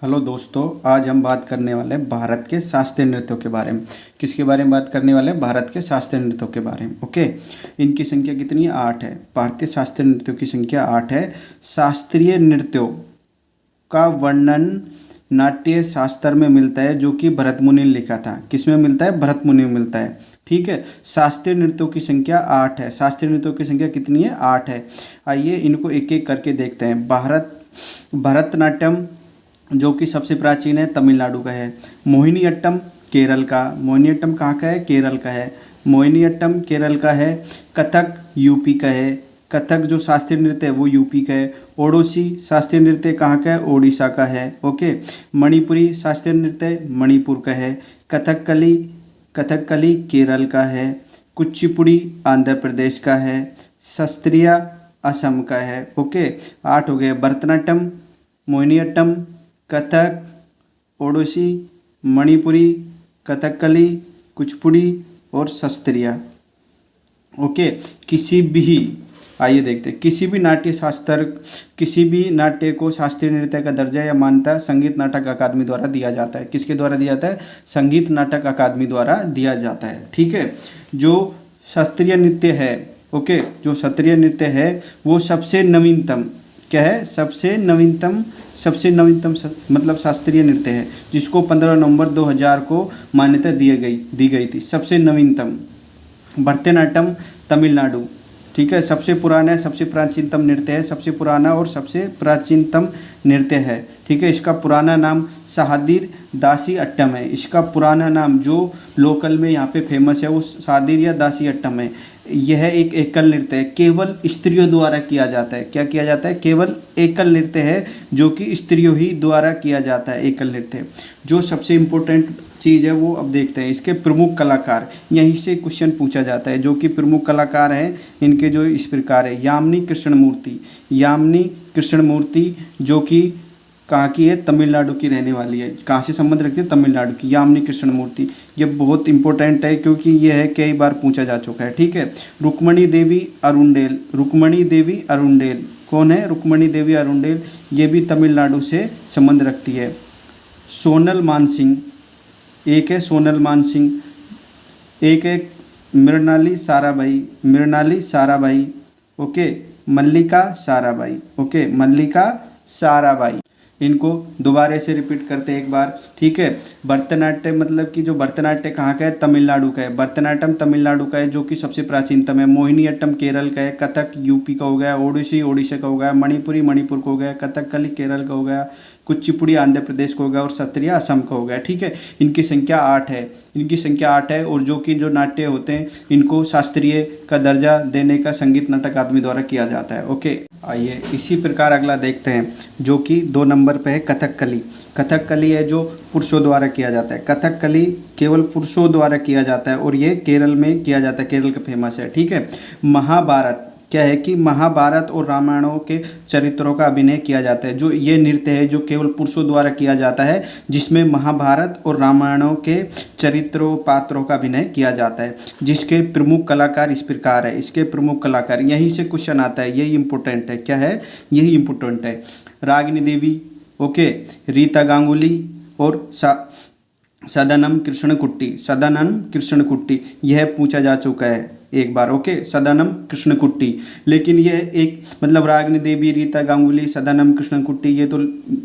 Hello दोस्तों, आज हम बात करने वाले हैं भारत के शास्त्रीय नृत्यों के बारे में। किसके बारे में बात करने वाले हैं? भारत के शास्त्रीय नृत्यों के बारे में। ओके, इनकी संख्या कितनी है? 8 है। भारतीय शास्त्रीय नृत्यों की संख्या 8 है। शास्त्रीय नृत्यों का वर्णन नाट्य शास्त्र में मिलता है, जो कि भरत मुनि ने लिखा था। किसमें मिलता है? भरत मुनि में मिलता है। ठीक है, शास्त्रीय नृत्यों की संख्या 8 है। शास्त्रीय नृत्यों की संख्या कितनी है? 8 है। आइए इनको एक एक करके देखते हैं। भरतनाट्यम जो कि सबसे प्राचीन है, तमिलनाडु का है। मोहिनीअट्टम केरल का। मोहिनीअट्टम कहाँ का है? केरल का है। मोहिनीअट्टम केरल का है। कथक यूपी का है। कथक जो शास्त्रीय नृत्य है वो यूपी का है। ओडिसी शास्त्रीय नृत्य कहाँ का है? ओडिशा का है। ओके, मणिपुरी शास्त्रीय नृत्य मणिपुर का है। कथकली केरल का है। कुचिपुड़ी आंध्र प्रदेश का है। शास्त्रीय असम का है। ओके, 8 हो गए। भरतनाट्यम, मोहिनीअट्टम, कथक, ओडिसी, मणिपुरी, कथकली, कुचिपुड़ी और शास्त्रीय। ओके, आइए देखते हैं। किसी भी नाट्य को शास्त्रीय नृत्य का दर्जा या मान्यता संगीत नाटक अकादमी द्वारा दिया जाता है। किसके द्वारा दिया जाता है? संगीत नाटक अकादमी द्वारा दिया जाता है। ठीक है, जो शास्त्रीय नृत्य है, ओके, जो शास्त्रीय नृत्य है वो सबसे नवीनतम क्या है? सबसे नवीनतम मतलब शास्त्रीय नृत्य है, जिसको 15 नवंबर 2000 को मान्यता दी गई थी। सबसे नवीनतम भरतनाट्यम तमिलनाडु। ठीक है, सबसे पुराना, सबसे प्राचीनतम नृत्य है। सबसे पुराना और सबसे प्राचीनतम नृत्य है। ठीक है, इसका पुराना नाम शादिर दासी अट्टम है। इसका पुराना नाम जो लोकल में यहाँ पे फेमस है वो शादिर या दासी अट्टम है। यह एक एकल नृत्य है, केवल स्त्रियों द्वारा किया जाता है। क्या किया जाता है? केवल एकल नृत्य है, जो कि स्त्रियों ही द्वारा किया जाता है। एकल नृत्य जो सबसे इम्पोर्टेंट चीज़ है वो अब देखते हैं। इसके प्रमुख कलाकार, यहीं से क्वेश्चन पूछा जाता है। जो कि प्रमुख कलाकार हैं इनके जो इस प्रकार है। यामिनी कृष्णमूर्ति जो कि कहाँ की है? तमिलनाडु की रहने वाली है। कहाँ से संबंध रखती है? तमिलनाडु की। यामिनी कृष्णमूर्ति ये बहुत इंपॉर्टेंट है, क्योंकि ये है कई बार पूछा जा चुका है। ठीक है, रुक्मणी देवी अरुंडेल कौन है? रुक्मणी देवी अरुंडेल, ये भी तमिलनाडु से संबंध रखती है। सोनल मानसिंह एक है। सोनल मानसिंह एक है। मृणाली साराभाई। ओके, मल्लिका साराभाई। इनको दोबारा से रिपीट करते हैं एक बार। ठीक है, भरतनाट्यम मतलब कि जो भरतनाट्यम कहाँ का है? तमिलनाडु का है। भरतनाट्यम तमिलनाडु का है, जो कि सबसे प्राचीनतम है। मोहिनीअट्टम केरल का है। कथक यूपी का हो गया। ओडिसी ओडिशा का हो गया। मणिपुरी मणिपुर का हो गया। कथकली केरल का हो गया। कुचिपुड़ी आंध्र प्रदेश का हो गया और शास्त्रीय असम का हो गया। ठीक है, इनकी संख्या 8 है। और जो नाट्य होते हैं इनको शास्त्रीय का दर्जा देने का संगीत नाटक अकादमी द्वारा किया जाता है। ओके, आइए इसी प्रकार अगला देखते हैं, जो कि 2 नंबर पे है। कथकली है, जो पुरुषों द्वारा किया जाता है। कथकली केवल पुरुषों द्वारा किया जाता है और ये केरल में किया जाता है। केरल का फेमस है। ठीक है, महाभारत क्या है कि महाभारत और रामायणों के चरित्रों का अभिनय किया जाता है। जो ये नृत्य है जो केवल पुरुषों द्वारा किया जाता है, जिसमें महाभारत और रामायणों के चरित्रों पात्रों का अभिनय किया जाता है। जिसके प्रमुख कलाकार इस प्रकार है। इसके प्रमुख कलाकार, यहीं से क्वेश्चन आता है, यही इंपॉर्टेंट है। क्या है? यही इंपॉर्टेंट है। रागिनी देवी, ओके, रीता गांगुली और सदानंद कृष्णकुट्टी यह पूछा जा चुका है एक बार। ओके, सदानंद कृष्णकुट्टी, लेकिन यह एक मतलब रागिनी देवी, रीता गांगुली, सदानंद कृष्णकुट्टी ये तो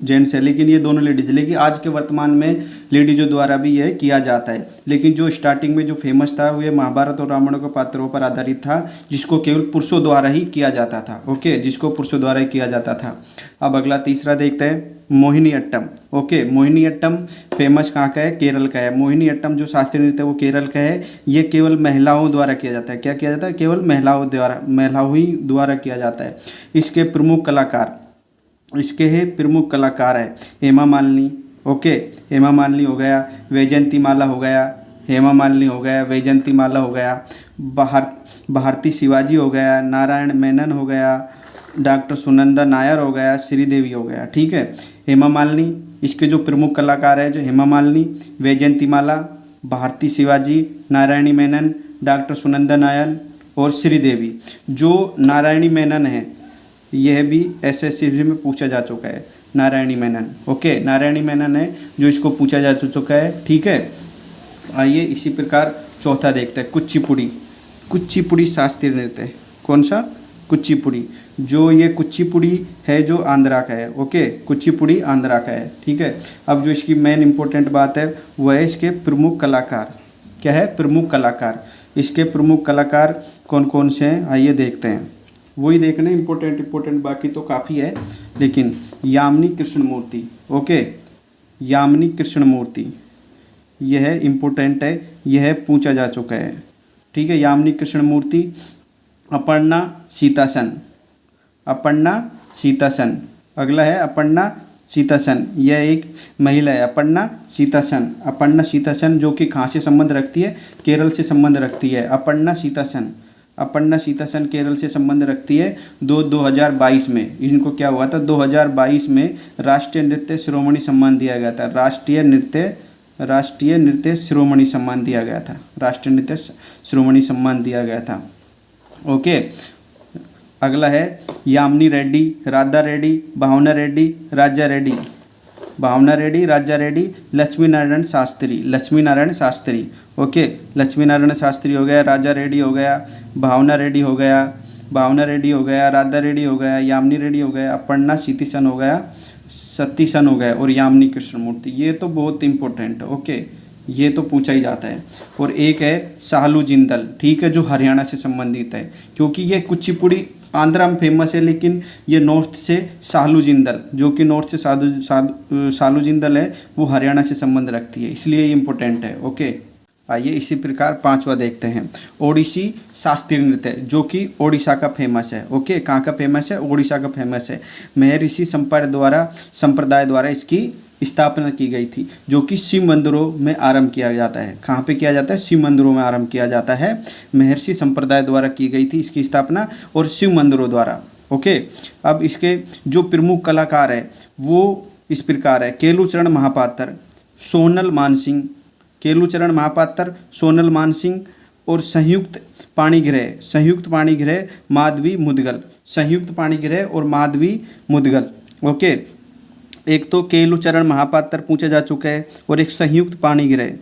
जेंट्स है, लेकिन ये दोनों लेडीज। लेकिन आज के वर्तमान में लेडीजों द्वारा भी यह किया जाता है। लेकिन जो स्टार्टिंग में जो फेमस था वो महाभारत और रामायण के पात्रों पर आधारित था, जिसको केवल पुरुषों द्वारा ही किया जाता था। ओके, जिसको पुरुषों द्वारा ही किया जाता था। अब अगला तीसरा देखते हैं, मोहिनीअट्टम। ओके, मोहिनीअट्टम फेमस कहाँ का है? केरल का है। मोहिनीअट्टम जो शास्त्रीय नृत्य है वो केरल का है। ये केवल महिलाओं द्वारा किया जाता है। क्या किया जाता है? केवल महिलाओं ही द्वारा किया जाता है। इसके प्रमुख कलाकार है हेमा मालिनी। ओके, हेमा मालिनी हो गया। वैजयंती माला हो गया। हेमा मालिनी हो गया। वैजयंती माला हो गया। भारती शिवाजी हो गया। नारायण मेनन हो गया। डॉक्टर सुनंदा नायर हो गया। श्रीदेवी हो गया। ठीक है, हेमा मालिनी, इसके जो प्रमुख कलाकार है जो हेमा मालिनी, वैजयंती माला, भारती शिवाजी, नारायणी मेनन, डॉक्टर सुनंदा नायर और श्रीदेवी। जो नारायणी मेनन है यह भी एसएससी में पूछा जा चुका है। नारायणी मेनन। ओके, नारायणी मेनन है जो इसको पूछा जा चुका है। ठीक है, आइए इसी प्रकार चौथा देखते हैं, कुचिपुड़ी। कुचिपुड़ी शास्त्रीय नृत्य, कौन सा? कुचिपुड़ी। जो ये कुचिपुड़ी है जो आंध्रा का है। ओके, कुचिपुड़ी आंध्रा का है। ठीक है, अब जो इसकी मेन इंपॉर्टेंट बात है वह है इसके प्रमुख कलाकार। क्या है? प्रमुख कलाकार। इसके प्रमुख कलाकार कौन कौन से हैं, आइए देखते हैं। वही देखने इंपॉर्टेंट, बाकी तो काफ़ी है, लेकिन यामिनी कृष्णमूर्ति। ओके, यामिनी कृष्णमूर्ति यह इम्पोर्टेंट है, यह पूछा जा चुका है। ठीक है, यामिनी कृष्णमूर्ति। अपर्णा सीतासन, अपर्णा सीतासन। अगला है अपर्णा सीतासन, यह एक महिला है, अपर्णा सीतासन। अपर्णा सीतासन जो कि कहाँ से संबंध रखती है? केरल से संबंध रखती है। अपर्णा सीतासन, अपर्णा सीतासन केरल से संबंध रखती है। 2022 में इनको क्या हुआ था? 2022 में राष्ट्रीय नृत्य शिरोमणि सम्मान दिया गया था। राष्ट्रीय नृत्य शिरोमणि सम्मान दिया गया था। राष्ट्रीय नृत्य शिरोमणि सम्मान दिया गया था। ओके, अगला है यामिनी रेड्डी, राधा रेड्डी, भावना रेड्डी, राजा रेड्डी। भावना रेड्डी, राजा रेड्डी, लक्ष्मी नारायण शास्त्री, लक्ष्मी नारायण शास्त्री। ओके, लक्ष्मी नारायण शास्त्री हो गया, राजा रेड्डी हो गया, भावना रेड्डी हो गया, भावना रेड्डी हो गया, राधा रेड्डी हो गया, यामिनी रेड्डी हो गया, अपर्णा सीतासन हो गया, सतीसन हो गया और यामिनी कृष्णमूर्ति। ये तो बहुत इंपॉर्टेंट है। ओके, ये तो पूछा ही जाता है। और एक है सालू जिंदल। ठीक है, जो हरियाणा से संबंधित है, क्योंकि ये कुचिपुड़ी आंध्रा में फेमस है, लेकिन ये नॉर्थ से सालू जिंदल, जो कि नॉर्थ से सालू जिंदल है, वो हरियाणा से संबंध रखती है, इसलिए ये इम्पोर्टेंट है। ओके, आइए इसी प्रकार पांचवा देखते हैं, ओडिसी शास्त्रीय नृत्य, जो कि ओडिशा का फेमस है। ओके, कहाँ का फेमस है? ओडिशा का फेमस है। महर्षि संप्रदाय द्वारा इसकी स्थापना की गई थी, जो कि शिव मंदिरों में आरंभ किया जाता है। कहाँ पे किया जाता है? शिव मंदिरों में आरंभ किया जाता है। महर्षि संप्रदाय द्वारा की गई थी इसकी स्थापना, और शिव मंदिरों द्वारा। ओके, अब इसके जो प्रमुख कलाकार है वो इस प्रकार है, केलुचरण महापात्र, सोनल मानसिंह, केलुचरण महापात्र, सोनल मानसिंह और संयुक्त पाणिग्रह माधवी मुदगल, संयुक्त पाणिग्रह और माधवी मुदगल। ओके, एक तो केलुचरण महापात्र पूछा जा चुका है और एक संयुक्त पाणिग्रह।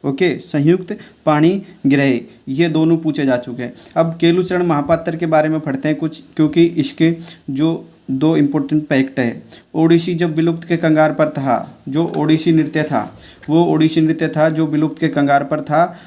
ओके, संयुक्त पाणिग्रह, ये दोनों पूछे जा चुके हैं। अब केलुचरण महापात्र के बारे में पढ़ते हैं कुछ, क्योंकि इसके जो दो इम्पोर्टेंट फैक्ट है। ओडिसी जब विलुप्त के कंगार पर था, जो ओडिसी नृत्य था वो ओडिसी नृत्य था जो विलुप्त के कंगार पर था,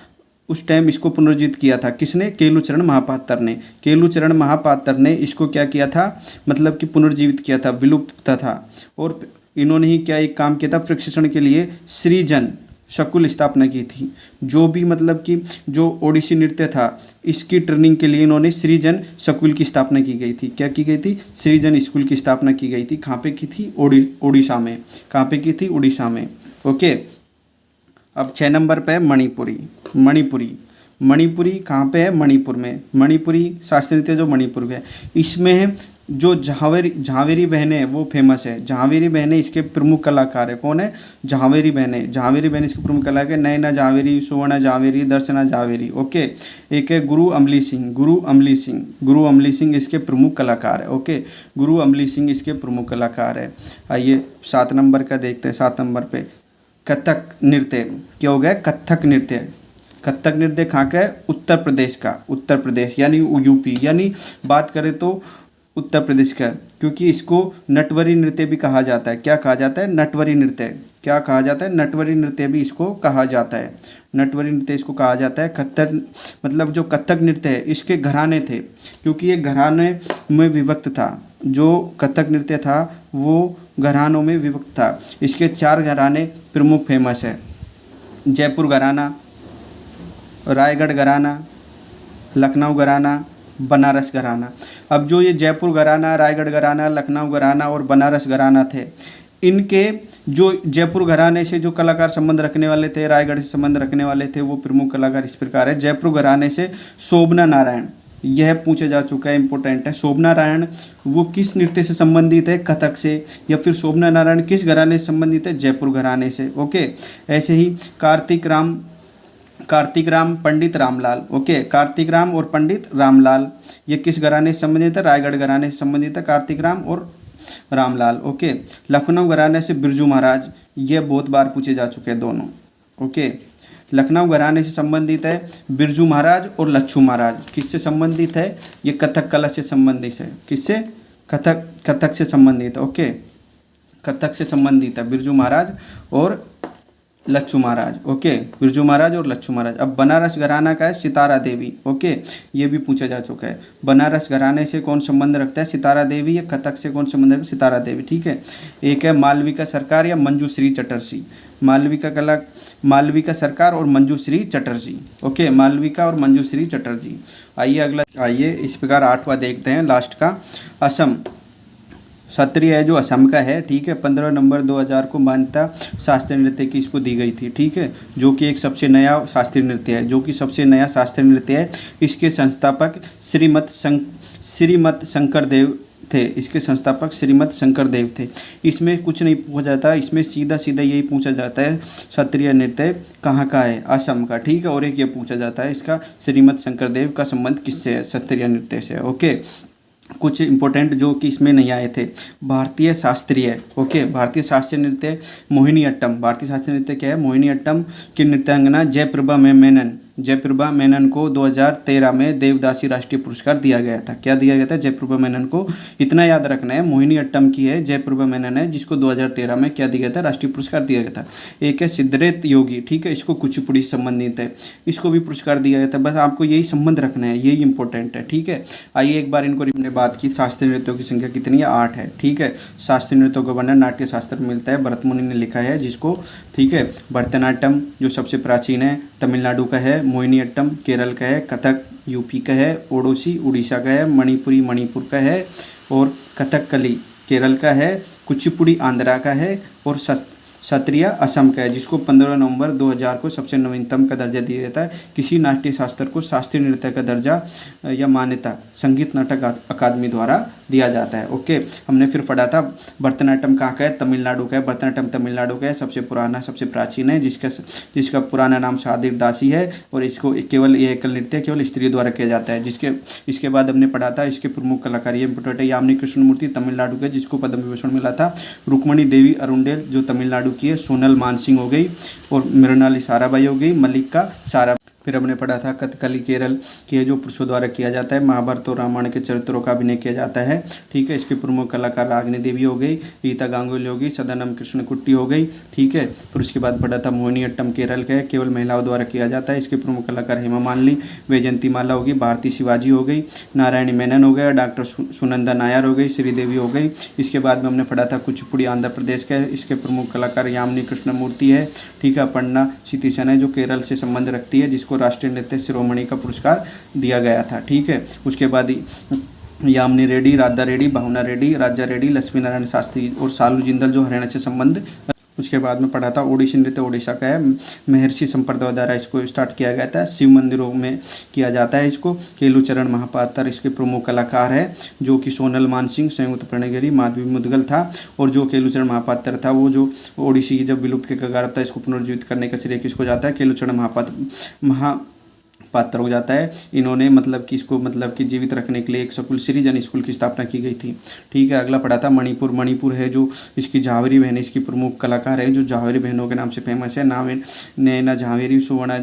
उस टाइम इसको पुनर्जीवित किया था। किसने? केलुचरण महापात्र ने। केलुचरण महापात्र ने इसको क्या किया था? मतलब कि पुनर्जीवित किया था, विलुप्त था। और इन्होंने ही क्या एक काम किया था? प्रशिक्षण के लिए सृजन शकुल स्थापना की थी। जो भी मतलब कि जो ओडिसी नृत्य था, इसकी ट्रेनिंग के लिए इन्होंने सृजन शकुल की स्थापना की गई थी। क्या की गई थी? सृजन स्कूल की स्थापना की गई थी। कहाँ पे की थी? उड़ीसा में। कहाँ पे की थी? उड़ीसा में। ओके, अब 6 नंबर पे मणिपुरी। मणिपुरी कहाँ पे है? मणिपुर में। मणिपुरी शास्त्रीय नृत्य जो मणिपुर में है, इसमें जो झावेरी बहनें हैं वो फेमस है। झावेरी बहनें इसके प्रमुख कलाकार है। कौन है? झावेरी बहनें इसके प्रमुख कलाकार है। नयना झावेरी, सुवर्णा झावेरी, दर्शना झावेरी। ओके, एक है गुरु अमली सिंह इसके प्रमुख कलाकार है। ओके, गुरु अमली सिंह इसके प्रमुख कलाकार है। आइए 7 नंबर का देखते हैं। 7 नंबर पे कथक नृत्य। क्या हो गया? कथक नृत्य कहाँ का है? उत्तर प्रदेश का। उत्तर प्रदेश यानी यूपी, यानी बात करें तो उत्तर प्रदेश का, क्योंकि इसको नटवरी नृत्य भी कहा जाता है। क्या कहा जाता है? नटवरी नृत्य। क्या कहा जाता है? नटवरी नृत्य भी इसको कहा जाता है। नटवरी नृत्य इसको कहा जाता है। कथक मतलब जो कथक नृत्य है, इसके घराने थे, क्योंकि ये घराने में विभक्त था। जो कथक नृत्य था वो घरानों में विभक्त था। इसके 4 घराने प्रमुख फेमस है। जयपुर घराना, रायगढ़ घराना, लखनऊ घराना, बनारस घराना। अब जो ये जयपुर घराना, रायगढ़ घराना, लखनऊ घराना और बनारस घराना थे, इनके जो जयपुर घराने से जो कलाकार संबंध रखने वाले थे, रायगढ़ से संबंध रखने वाले थे, वो प्रमुख कलाकार इस प्रकार है। जयपुर घराने से शोभना नारायण, यह पूछा जा चुका है, इंपॉर्टेंट है। शोभना नारायण वो किस नृत्य से संबंधित है? कथक से। या फिर शोभना नारायण किस घराने से संबंधित है? जयपुर घराने से। ओके, ऐसे ही कार्तिक राम पंडित रामलाल। ओके, कार्तिक राम और पंडित रामलाल ये किस घराने से संबंधित है? रायगढ़ घराने से संबंधित है कार्तिक राम और रामलाल। ओके, लखनऊ घराने से बिरजू महाराज, ये बहुत बार पूछे जा चुके हैं दोनों। ओके, लखनऊ घराने से संबंधित है बिरजू महाराज और लच्छू महाराज। किससे संबंधित है? ये कथक कला से संबंधित है। किससे? कथक से संबंधित। ओके, कथक से संबंधित है बिरजू महाराज और लच्छू महाराज। ओके, बिरजू महाराज और लच्छू महाराज। अब बनारस घराना का है सितारा देवी। ओके, ये भी पूछा जा चुका है। बनारस घराने से कौन संबंध रखता है? सितारा देवी। या कथक से कौन संबंध रखता है? सितारा देवी। ठीक है, एक है मालविका सरकार या मंजूश्री चटर्जी। मालविका सरकार और मंजूश्री चटर्जी। ओके, मालविका और मंजूश्री चटर्जी। आइए अगला, आइए इस प्रकार 8वां देखते हैं लास्ट का। असम क्षत्रिय है जो असम का है। ठीक है, 15 नवंबर 2000 को मान्यता शास्त्रीय नृत्य की इसको दी गई थी। ठीक है, जो कि एक सबसे नया शास्त्रीय नृत्य है, जो कि सबसे नया शास्त्रीय नृत्य है। इसके संस्थापक श्रीमत शंकर देव थे। इसके संस्थापक श्रीमत शंकर देव थे। इसमें कुछ नहीं पूछा जाता, इसमें सीधा सीधा यही पूछा जाता है क्षत्रिय नृत्य कहाँ का है? असम का। ठीक है, और एक ये पूछा जाता है इसका श्रीमत शंकर देव का संबंध किससे है? क्षत्रिय नृत्य से। ओके, कुछ इंपॉर्टेंट जो कि इसमें नहीं आए थे। भारतीय शास्त्रीय। ओके, भारतीय शास्त्रीय नृत्य मोहिनी अट्टम। भारतीय शास्त्रीय नृत्य क्या है? मोहिनी अट्टम की नृत्यांगना जयप्रभा मेनन को 2013 में देवदासी राष्ट्रीय पुरस्कार दिया गया था। क्या दिया गया था? जयप्रभा मेनन को। इतना याद रखना है, मोहिनी अट्टम की है, जयप्रभा मेनन है, जिसको 2013 में क्या दिया गया था? राष्ट्रीय पुरस्कार दिया गया था। एक है सिद्धरेत योगी। ठीक है, इसको कुचिपुड़ी से संबंधित है, इसको भी पुरस्कार दिया गया था। बस आपको यही संबंध रखना है, यही इंपॉर्टेंट है। ठीक है, आइए एक बार इनको हमने बात की। शास्त्रीय नृत्यों की संख्या कितनी है? 8 है। ठीक है, शास्त्रीय नृत्यों का वर्णन नाट्य शास्त्र में मिलता है, भरत मुनि ने लिखा है जिसको। ठीक है, भरतनाट्यम जो सबसे प्राचीन है तमिलनाडु का है, मोहिनीअट्टम केरल का है, कथक यूपी का है, ओडिसी उड़ीसा का है, मणिपुरी मणिपुर का है और कथकली केरल का है, कुचिपुड़ी आंध्रा का है और क्षत्रिय असम का है, जिसको 15 नवंबर 2000 को सबसे नवीनतम का दर्जा दिया जाता है। किसी नाट्य शास्त्र को शास्त्रीय नृत्य का दर्जा या मान्यता संगीत नाटक अकादमी द्वारा दिया जाता है। ओके, हमने फिर पढ़ा था भरतनाट्यम कहाँ का है? तमिलनाडु का है। भरतनाट्यम तमिलनाडु का है, सबसे पुराना सबसे प्राचीन है, जिसका पुराना नाम सादिर दासी है और इसको केवल ये एकल नृत्य केवल स्त्री द्वारा किया जाता है। इसके बाद हमने पढ़ा था इसके प्रमुख कलाकार ये इंपोर्टेंट है। यामिनी कृष्णमूर्ति तमिलनाडु के, जिसको पद्म विभूषण मिला था। रुक्मणी देवी अरुंडेल जो तमिलनाडु की है। सोनल मानसिंह हो गई और मृणाली साराभाई हो गई। मल्लिका सारा। फिर हमने पढ़ा था कथकली केरल की है, जो पुरुषों द्वारा किया जाता है। महाभारत और रामायण के चरित्रों का अभिनय किया जाता है। ठीक है, इसके प्रमुख कलाकार रागिनी देवी हो गई, रीता गांगुली हो गई, सदानंद कृष्ण कुट्टी हो गई। ठीक है, फिर उसके बाद पढ़ा था मोहिनीअट्टम केरल का है, केवल महिलाओं द्वारा किया जाता है। इसके प्रमुख कलाकार हेमा मालिनी, वैजयंती माला होगी, भारती शिवाजी हो गई, नारायणी मेनन हो गया, डॉक्टर सुनंदा नायर हो गई, श्रीदेवी हो गई। इसके बाद में हमने पढ़ा था कुचिपुड़ी आंध्र प्रदेश का है, इसके प्रमुख कलाकार यामिनी कृष्णमूर्ति है। ठीक है, पन्ना सितीसन है जो केरल से संबंध रखती है, जिसको राष्ट्रीय नृत्य शिरोमणि का पुरस्कार दिया गया था। ठीक है, उसके बाद यामिनी रेड्डी, राधा रेड्डी, भावना रेड्डी, राजा रेड्डी, लक्ष्मी नारायण शास्त्री और सालू जिंदल जो हरियाणा से संबंध। उसके बाद में पढ़ा था ओडिसी नृत्य ओडिशा का है, महर्षि संप्रदाय द्वारा इसको स्टार्ट किया गया था, शिव मंदिरों में किया जाता है इसको। केलुचरण महापात्र इसके प्रमुख कलाकार है, जो कि सोनल मानसिंह, संयुक्त प्रणयगिरी, माधवी मुदगल था। और जो केलुचरण महापात्र था वो जो ओडिसी जब विलुप्त के कगार था, इसको पुनर्जीवित करने का श्रेय किसको जाता है? केलुचरण महापात्र हो जाता है। इन्होंने मतलब कि इसको मतलब कि जीवित रखने के लिए एक स्कूल सृजन स्कूल की स्थापना की गई थी। ठीक है, अगला पढ़ा था मणिपुर है जो इसकी झावेरी बहन इसकी प्रमुख कलाकार है, जो झावेरी बहनों के नाम से फेमस है। नैना झावेरी, सुवर्णा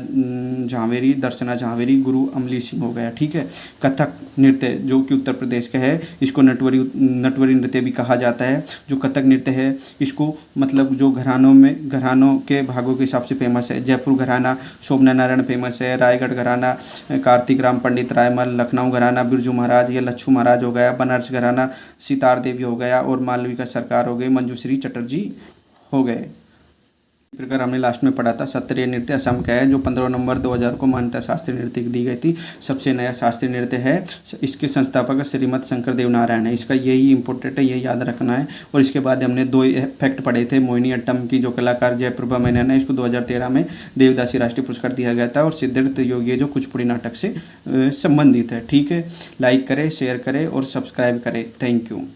झावेरी, दर्शना झावेरी, गुरु अमली सिंह हो गया। ठीक है, कथक नृत्य जो कि उत्तर प्रदेश का है, इसको नटवरी नृत्य भी कहा जाता है। जो कथक नृत्य है इसको मतलब जो घरानों के भागों के हिसाब से फेमस है। जयपुर घराना शोभना नारायण फेमस है, रायगढ़ घराना कार्तिक राम पंडित रायमल, लखनऊ घराना बिरजू महाराज या लच्छू महाराज हो गया, बनारस घराना सितार देवी हो गया और मालविका सरकार हो गई, मंजूश्री चटर्जी हो गए। इस प्रकार हमने लास्ट में पढ़ा था क्षत्रिय नृत्य असम का है, जो 15 नवंबर 2000 को मान्यता शास्त्रीय नृत्य दी गई थी। सबसे नया शास्त्रीय नृत्य है। इसके संस्थापक श्रीमत शंकर देव नारायण है। इसका यही इंपॉर्टेंट है, यही याद रखना है। और इसके बाद हमने 2 फैक्ट पढ़े थे। मोहिनीअट्टम की जो कलाकार जयप्रभा मेनन है, इसको 2013 में देवदासी राष्ट्रीय पुरस्कार दिया गया था। और सिद्धार्थ योगी जो कुचिपुड़ी नाटक से संबंधित है। ठीक है, लाइक करें, शेयर करें और सब्सक्राइब करें। Thank you.